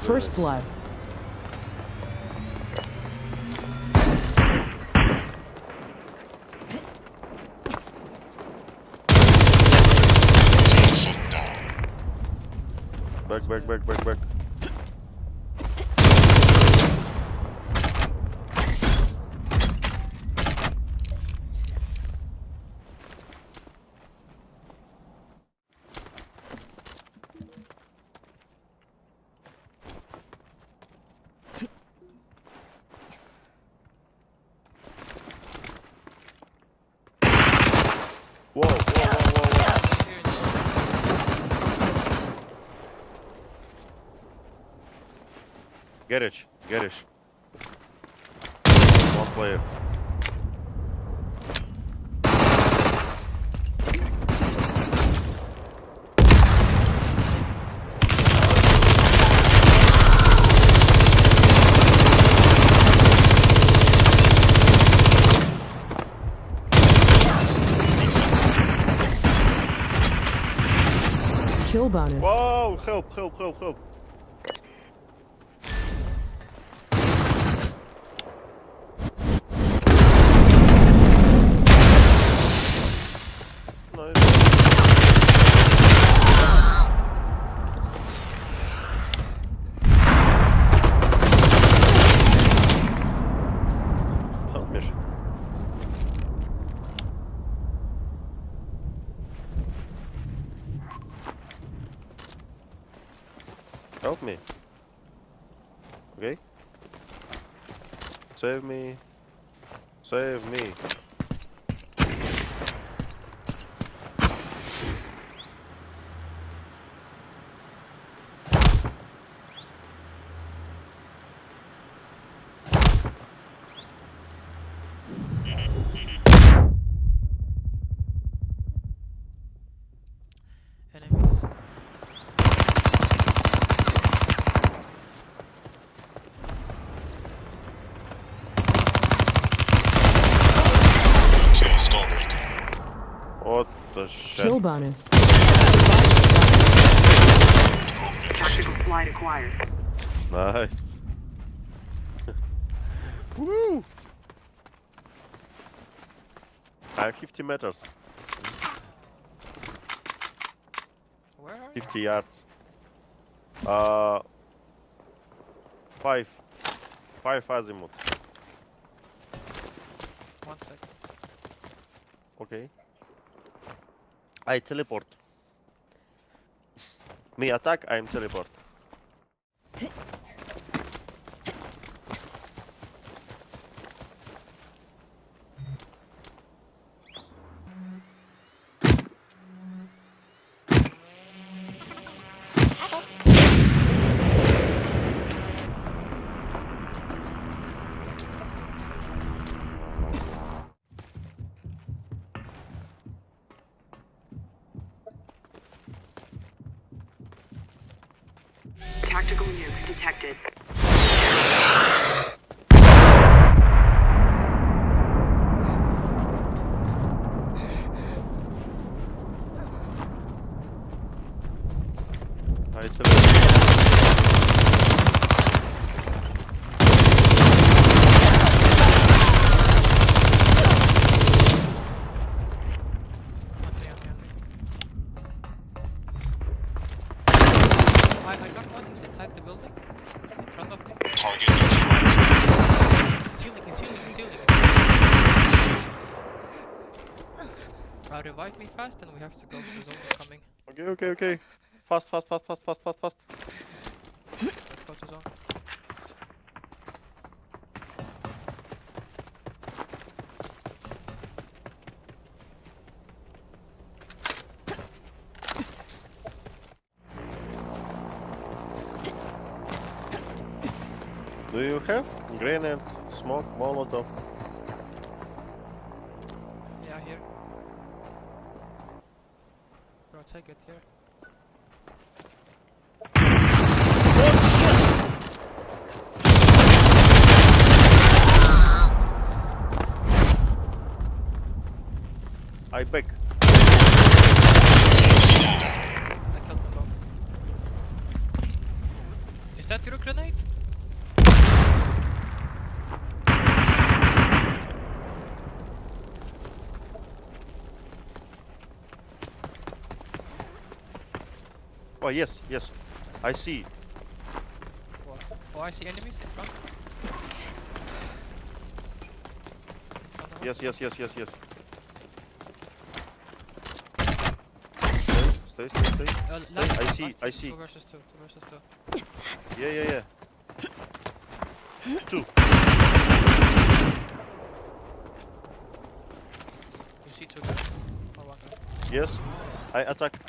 First blood. Back. Whoa. Garage. One player. Kill bonus. Whoa, help. Help me. Okay? Save me. Enemies. What the shit? Kill bonus. Tactical slide acquired. Nice. Woo! I'm 50 meters. Where are you? 50 yards. 5 azimuth. 1 second. Okay. I teleport. Me attack, I'm teleport. Tactical nuke detected. I teleport. I got one who's inside the building. In front of me. He's healing. Revive me fast and we have to go. The zone is coming. Okay. Fast. Let's go to zone. Do you have grenade, smoke, molotov? Yeah, here. Bro, take it here. I back. I killed them both. Is that your grenade? Oh yes, yes. I see. What? Oh, I see enemies in front. In front of us. Yes, yes, yes, yes, yes. Stay. Last, I see, last I team, see. 2 versus 2. 2 versus 2. Yeah. Two. You see 2 guys? Or 1 guy? Yes. I attack.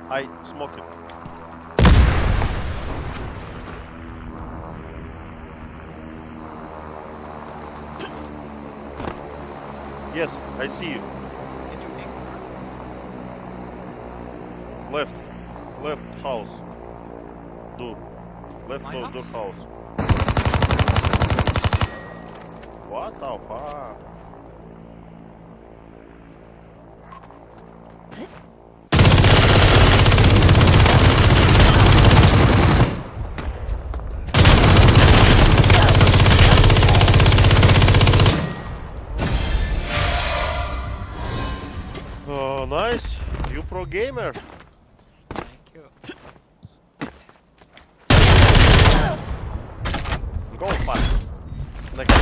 I smoke it. Yes, I see you. Did you ping? Left house. Do. Left My door, house? house. What the fuck? Oh, nice. You pro gamer. Thank you. Go fast. Next.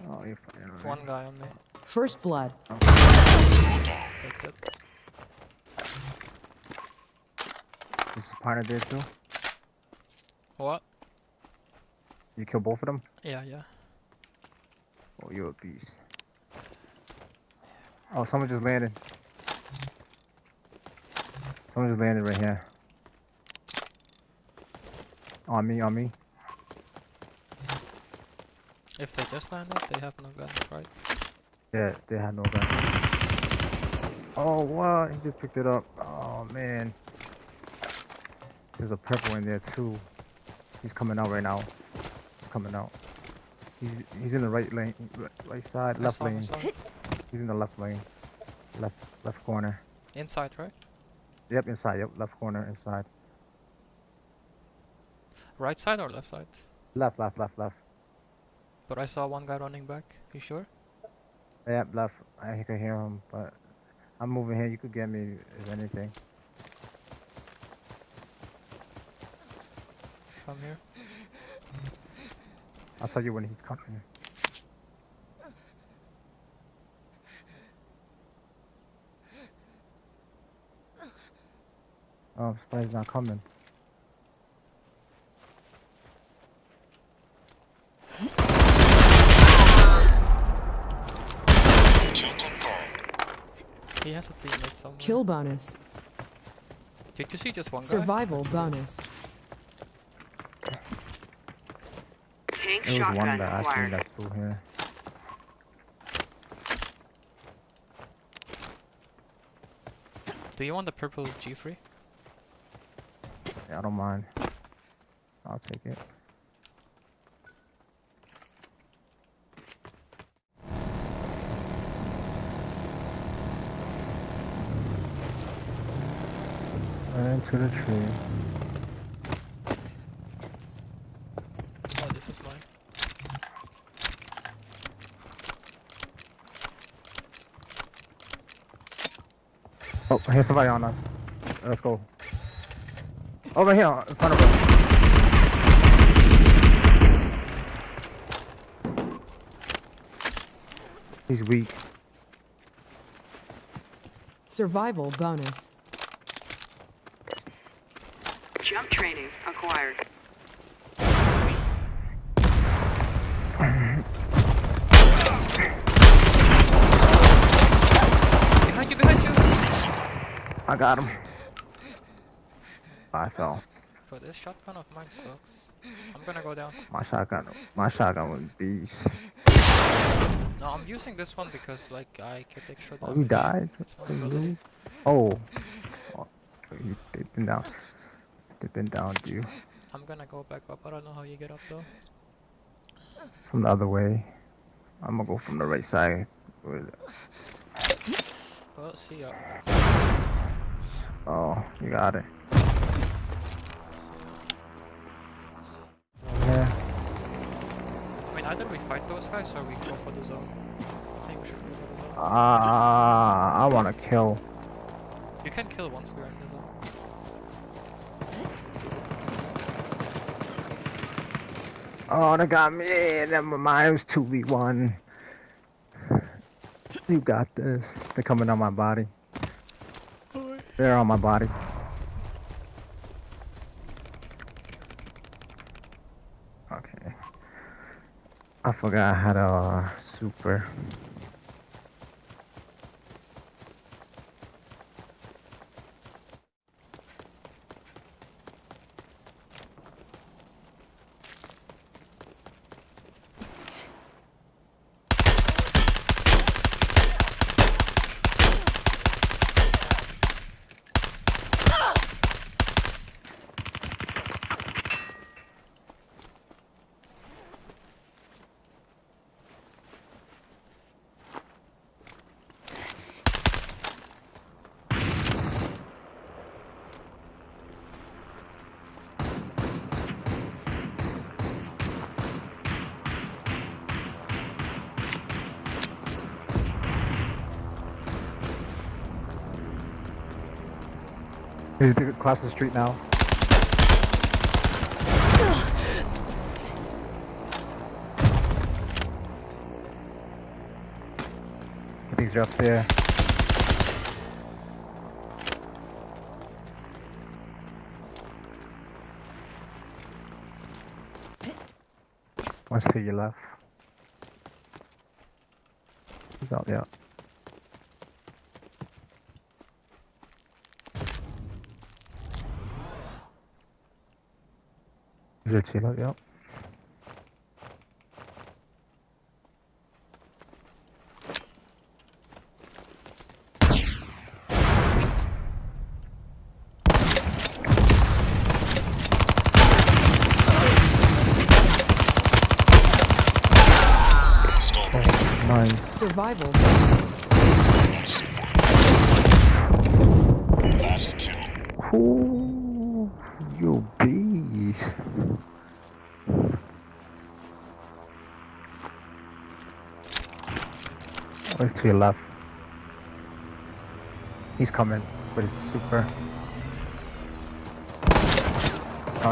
Oh, you're fine. Alright. 1 guy on me. First blood. Take that. This is partner there too. What? You kill both of them? Yeah. Oh, you're a beast. Oh, someone just landed. Someone just landed right here. On me. If they just landed, they have no guns, right? Yeah, they had no gun. Oh, what? He just picked it up. Oh, man. There's a purple in there too. He's coming out right now. He's coming out. He's in the right lane, right side, left I lane. saw him. He's in the left lane, left corner. Inside, right? Yep, inside. Yep, left corner, inside. Right side or left side? Left. But I saw 1 guy running back. You sure? Yep, left. I can hear him, but I'm moving here. You could get me if anything. Come here. I'll tell you when he's coming. Oh, I'm surprised he's not coming. He has a teammate somewhere. Kill bonus. Did you see just 1 guy? Survival bonus. Tank There was one shotgun that I seen acquired. that flew here. Do you want the purple G3? Yeah, I don't mind. I'll take it. Into the tree. Oh, this is mine. Oh, here's somebody on us. Let's go. Over here, in front of us. He's weak. Survival bonus. Jump training acquired. Behind you! I got him. I fell. but this shotgun of mine sucks. I'm gonna go down. My shotgun was beast. No, I'm using this one because like I get extra Oh, damage. you died? That's my Hey, ability. you? Oh. Oh, they've been down. They've been down to you. I'm gonna go back up. I don't know how you get up though. From the other way. I'm gonna go from the right side. Well, see ya. Oh, you got it. See ya. Yeah. I mean, either we fight those guys or we go for the zone. I think we should go for the zone. I wanna kill. You can kill once we're in the zone. Oh, they got me. Never mind. It was 2v1. You got this. They're coming on my body. They're on my body. Okay. I forgot how to super. He's across the street now. These are up there. One's to your left. He's out there. He's a chiller, yep. Oh, nice. Survival bonus. Last kill. Ooh, you beast. Oh, he's to your left. He's coming with his super. Oh.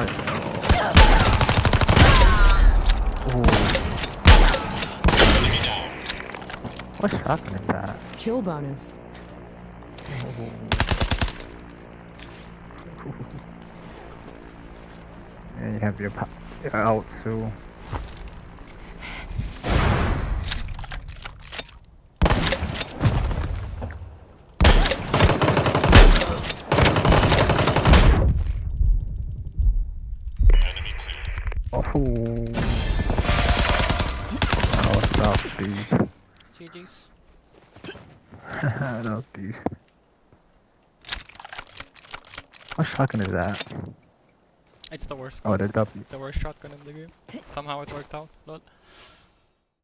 Enemy down. What shotgun is that? Kill bonus. And you have your out too. Enemy cleared. Oh, what's up, beast? GG's. That was beast. What shotgun is that? It's the worst Oh, gun. the W. The worst shotgun in the game. Somehow it worked out. Lol.